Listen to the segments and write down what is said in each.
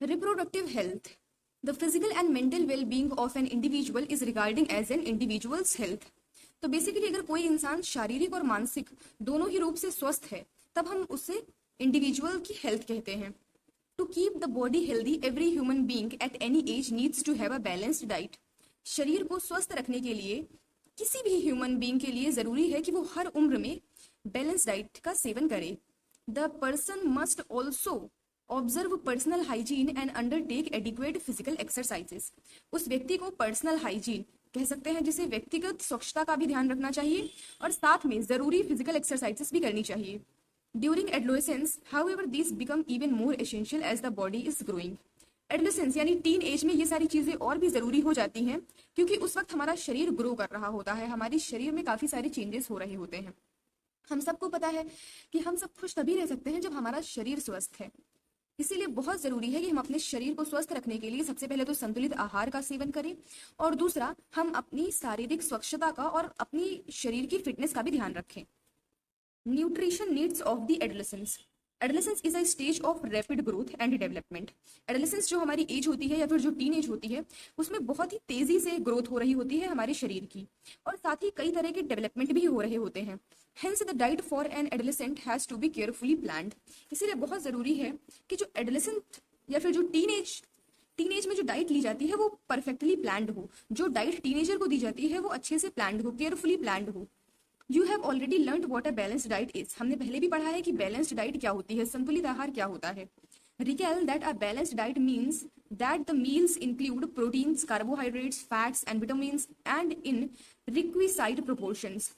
Reproductive health. The physical and mental well-being of an individual is regarding as an individual's health. तो basically अगर कोई इंसान शारीरिक और मानसिक दोनों ही रूप से स्वस्थ है तब हम उसे इंडिविजुअल की हेल्थ कहते हैं. To keep the body healthy every human being at any age needs to have a balanced diet. शरीर को स्वस्थ रखने के लिए किसी भी ह्यूमन बीइंग के लिए जरूरी है कि वो हर उम्र में बैलेंस डाइट का सेवन करे. The person must also observe personal hygiene and undertake adequate physical exercises. उस व्यक्ति को पर्सनल हाइजीन कह सकते हैं जिसे व्यक्तिगत स्वच्छता का भी ध्यान रखना चाहिए और साथ में जरूरी फिजिकल एक्सरसाइजेस भी करनी चाहिए. During adolescence however this become even more essential as the body is growing. Adolescence यानी टीन एज में ये सारी चीजें और भी जरूरी हो जाती हैं क्योंकि उस वक्त हमारा शरीर ग्रो कर रहा होता है, हमारे शरीर में काफी सारे चेंजेस हो रहे होते हैं. हम सबको पता है कि हम सब खुश तभी रह सकते हैं जब हमारा शरीर स्वस्थ है. इसीलिए बहुत जरूरी है कि हम अपने शरीर को स्वस्थ रखने के लिए सबसे पहले तो संतुलित आहार का सेवन करें और दूसरा हम अपनी शारीरिक स्वच्छता का और अपनी शरीर की फिटनेस का भी ध्यान रखें. Nutrition needs of the adolescence. Adolescence is a stage of rapid growth and development. Adolescence जो हमारी एज होती है या फिर जो टीन एज होती है उसमें बहुत ही तेजी से ग्रोथ हो रही होती है हमारे शरीर की और साथ ही कई तरह के डेवलपमेंट भी हो रहे होते हैं. Hence the diet for an adolescent has to be carefully planned. इसीलिए बहुत जरूरी है कि जो एडोलेसेंट या फिर जो टीनेज में जो डाइट ली जाती है वो परफेक्टली प्लान्ड हो. जो डाइट टीनेजर को दी जाती है वो अच्छे से प्लान्ड हो, केयरफुली प्लान्ड हो. You have already learn what a balanced diet is. हमने पहले भी पढ़ा है कि बैलेंस्ड डाइट क्या होती है, संतुलित आहार क्या होता है. Recall that a balanced diet means that the meals include proteins, carbohydrates, fats and vitamins and in requisite proportions.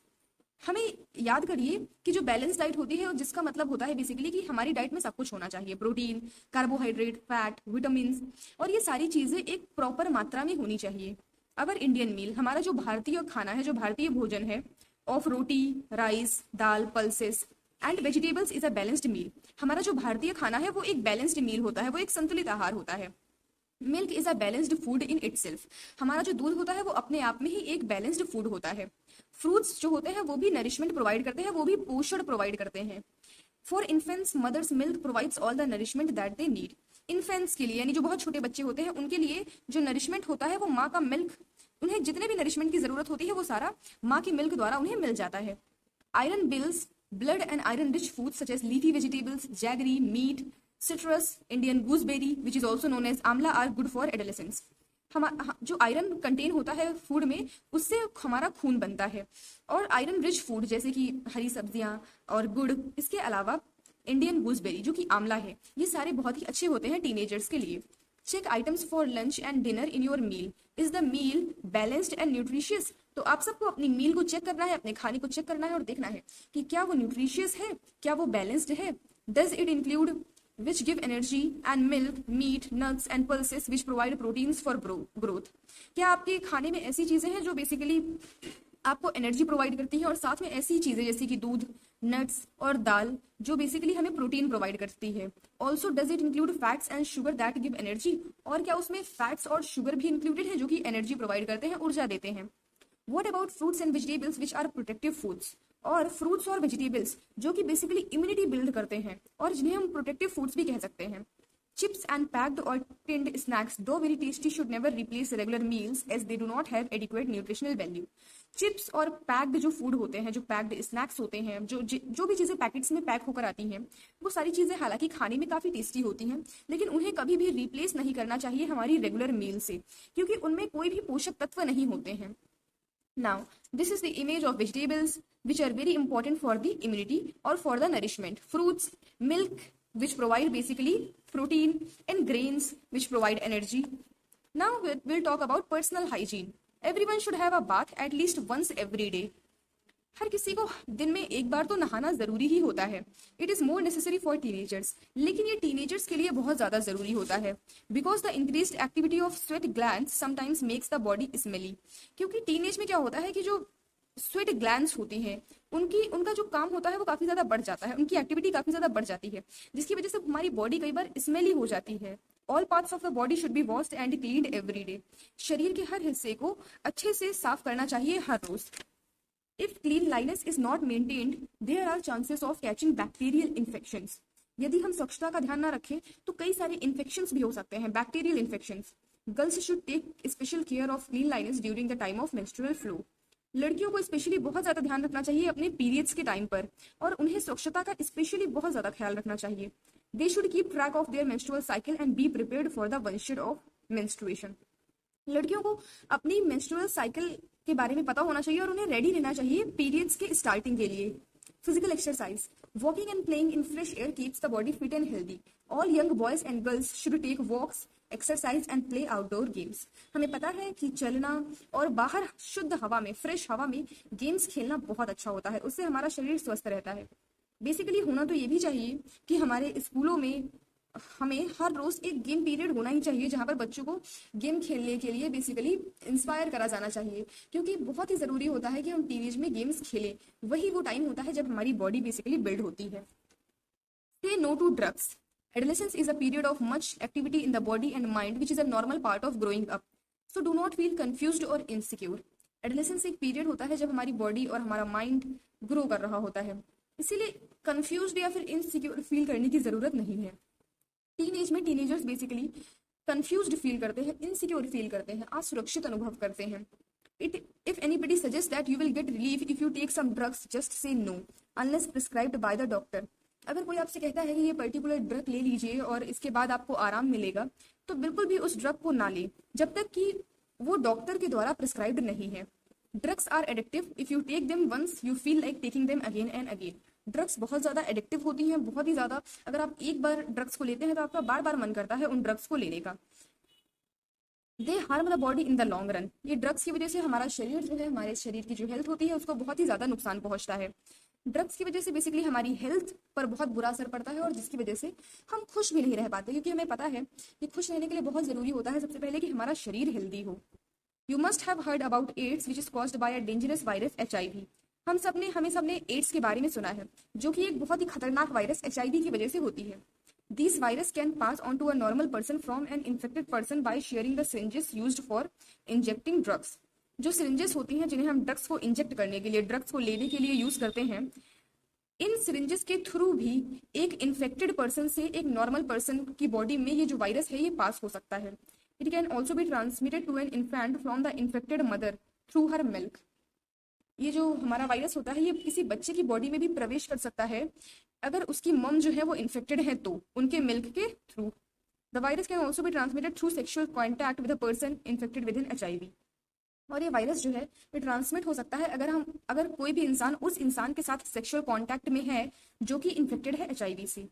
हमें याद करिए कि जो बैलेंस डाइट होती है जिसका मतलब होता है बेसिकली कि हमारी डाइट में सब कुछ होना चाहिए, प्रोटीन, कार्बोहाइड्रेट, फैट, विटामिन और ये सारी चीजें एक प्रॉपर मात्रा में होनी चाहिए. अवर इंडियन मील, हमारा जो भारतीय खाना है, जो भारतीय भोजन है, of roti, rice, dal, pulses and vegetables is a balanced meal. हमारा जो भारतीय खाना है वो एक बैलेंस्ड मील होता है, वो एक संतुलित आहार होता है. Milk is a balanced food in itself. हमारा जो दूध होता है वो अपने आप में ही एक बैलेंस्ड फूड होता है. फ्रूट्स जो होते हैं वो भी नरिशमेंट प्रोवाइड करते हैं, वो भी पोषण प्रोवाइड करते हैं. For infants mother's milk provides all the nourishment that they need. Infants के लिए यानी जो बहुत छोटे बच्चे होते हैं उनके लिए जो नरिशमेंट होता है वो माँ का मिल्क, उन्हें जितने भी नरिशमेंट की जरूरत होती है वो सारा माँ की मिल्क द्वारा उन्हें मिल जाता है. Iron bills blood and iron rich foods such as leafy vegetables, jaggery, meat, citrus, Indian gooseberry which is also known as amla are good for adolescents. जो आयरन कंटेन होता है फूड में उससे हमारा खून बनता है और आयरन रिच फूड जैसे कि हरी सब्जियां और गुड़, इसके अलावा इंडियन गूसबेरी जो कि आंवला है, ये सारे बहुत ही अच्छे होते हैं टीनेजर्स के लिए. Check items for lunch and dinner in your meal. Is the meal balanced and nutritious. तो आप सबको अपनी मील को चेक करना है, अपने खाने को चेक करना है और देखना है कि क्या वो न्यूट्रिशियस है, क्या वो बैलेंस्ड है. Does it include which give energy and milk, meat, nuts and pulses which provide proteins for growth. क्या आपके खाने में ऐसी चीजें हैं जो बेसिकली आपको एनर्जी प्रोवाइड करती है और साथ में ऐसी चीजें जैसे कि दूध, नट्स और दाल जो बेसिकली हमें प्रोटीन प्रोवाइड करती है. Also does it include fats and sugar that give energy. और क्या उसमें फैट्स और शुगर भी इंक्लूडेड है जो कि एनर्जी प्रोवाइड करते हैं, ऊर्जा देते हैं. What about fruits and vegetables which are protective foods? और फ्रूट्स और वेजिटेबल्स जो कि बेसिकली इम्यूनिटी बिल्ड करते हैं और जिन्हें हम प्रोटेक्टिव फूड्स भी कह सकते हैं. चिप्स एंड पैक्ड और tinned snacks though very tasty should never replace regular meals as they do not have adequate nutritional value. Chips और पैक्ड जो फूड होते हैं, जो पैक्ड स्नैक्स होते हैं, जो भी चीजें पैकेट्स में पैक होकर आती हैं, वो सारी चीजें हालांकि खाने में काफी टेस्टी होती हैं लेकिन उन्हें कभी भी रिप्लेस नहीं करना चाहिए हमारी रेगुलर मील से क्योंकि उनमें कोई भी पोषक तत्व नहीं होते हैं. Now, this is the image of vegetables which are very important for the immunity or for the nourishment. Fruits, milk which provide basically protein and grains which provide energy. Now we'll talk about personal hygiene. Everyone should have a bath at least once every day. हर किसी को दिन में एक बार तो नहाना जरूरी ही होता है. It is more necessary for teenagers. लेकिन ये टीनेजर्स के लिए बहुत ज्यादा जरूरी होता है because the increased activity of sweat glands sometimes makes the body smelly. क्योंकि टीनेज में क्या होता है कि जो स्वेट ग्लैंड्स होती हैं उनका जो काम होता है वो काफी ज्यादा बढ़ जाता है, उनकी एक्टिविटी काफी ज्यादा बढ़ जाती है जिसकी वजह से हमारी बॉडी कई बार स्मेली हो जाती है. All parts of the body should be washed and cleaned every day. शरीर के हर हिस्से को अच्छे से साफ करना चाहिए हर रोज. If cleanliness is not maintained, there are chances of catching bacterial infections. यदि हम स्वच्छता का ध्यान ना रखें तो कई सारे इन्फेक्शंस भी हो सकते हैं, bacterial infections. Girls should take special care of cleanliness during the time of menstrual flow. लड़कियों को स्पेशली बहुत ज्यादा ध्यान रखना चाहिए अपने पीरियड्स के टाइम पर, और उन्हें स्वच्छता का स्पेशली बहुत ज्यादा ख्याल रखना चाहिए। They should keep track of their menstrual cycle and be prepared for the onset of menstruation. लड़कियों को अपनी मेंस्ट्रुअल साइकिल के बारे में पता होना चाहिए और उन्हें रेडी रहना चाहिए पीरियड्स के स्टार्टिंग के लिए। Physical exercise, walking and playing in fresh air keeps the body fit and healthy. All young boys and girls should take walks, exercise and play outdoor games. हमें पता है कि चलना और बाहर शुद्ध हवा में, फ्रेश हवा में गेम्स खेलना बहुत अच्छा होता है, उससे हमारा शरीर स्वस्थ रहता है। बेसिकली होना तो ये भी चाहिए कि हमारे स्कूलों में हमें हर रोज एक गेम पीरियड होना ही चाहिए, जहां पर बच्चों को गेम खेलने के लिए बेसिकली इंस्पायर करा जाना चाहिए, क्योंकि बहुत ही जरूरी होता है कि हम टीनेज में गेम्स खेलें। वही वो टाइम होता है जब हमारी बॉडी बेसिकली बिल्ड होती है। Say no to drugs. Adolescence is a period of much activity in the body and mind, which is a normal part of growing up. So do not feel confused or insecure. Adolescence एक period होता है जब हमारी body और हमारा mind grow कर रहा होता है, इसीलिए कंफ्यूज्ड या फिर इनसिक्योर फील करने की जरूरत नहीं है। टीन एज में टीनेजर्स बेसिकली कंफ्यूज्ड फील करते हैं, इनसिक्योर फील करते हैं, असुरक्षित अनुभव करते हैं। If anybody suggests that you will get relief if you take some drugs, just say no, unless prescribed by the doctor. अगर कोई आपसे कहता है कि ये पर्टिकुलर ड्रग ले लीजिए और इसके बाद आपको आराम मिलेगा, तो बिल्कुल भी उस ड्रग को ना ले जब तक कि वो डॉक्टर के द्वारा प्रिस्क्राइब्ड नहीं है। Drugs are addictive, if you take them once you feel like taking them again and again. Drugs बहुत ज्यादा एडिक्टिव होती हैं, बहुत ही ज्यादा। अगर आप एक बार ड्रग्स को लेते हैं तो आपका बार बार मन करता है उन ड्रग्स को लेने का। They harm the body in the long run. ये ड्रग्स की वजह से हमारा शरीर जो है, हमारे शरीर की जो हेल्थ होती है उसको बहुत ही ज्यादा नुकसान पहुंचता है। ड्रग्स की वजह से बेसिकली हमारी हेल्थ पर बहुत बुरा असर पड़ता है, और जिसकी वजह से हम खुश भी नहीं रह पाते, क्योंकि हमें पता है कि खुश रहने के लिए बहुत जरूरी होता है सबसे पहले कि हमारा शरीर हेल्दी हो। You must have heard about AIDS which is caused by a dangerous virus HIV। हमें सबने एड्स के बारे में सुना है, जो कि एक बहुत ही खतरनाक वायरस HIV की वजह से होती है। These virus can pass on to a normal person from an infected person by sharing the syringes used for injecting drugs. जो सिरिंजेस होती हैं जिन्हें हम ड्रग्स को इंजेक्ट करने के लिए, ड्रग्स को लेने के लिए यूज करते हैं, इन सिरिंजेस के थ्रू भी एक इन्फेक्टेड पर्सन से एक नॉर्मल पर्सन की बॉडी में ये जो वायरस है ये पास हो सकता है। It can also be transmitted to an infant from the infected mother through her milk. ये जो हमारा वायरस होता है ये किसी बच्चे की बॉडी में भी प्रवेश कर सकता है अगर उसकी मम जो है वो इन्फेक्टेड है तो उनके मिल्क के through. The virus can also be transmitted through sexual contact with a person infected with in HIV। और ये वायरस जो है ये ट्रांसमिट हो सकता है अगर कोई भी इंसान उस इंसान के साथ सेक्सुअल कॉन्टैक्ट में है जो कि इन्फेक्टेड है HIV से।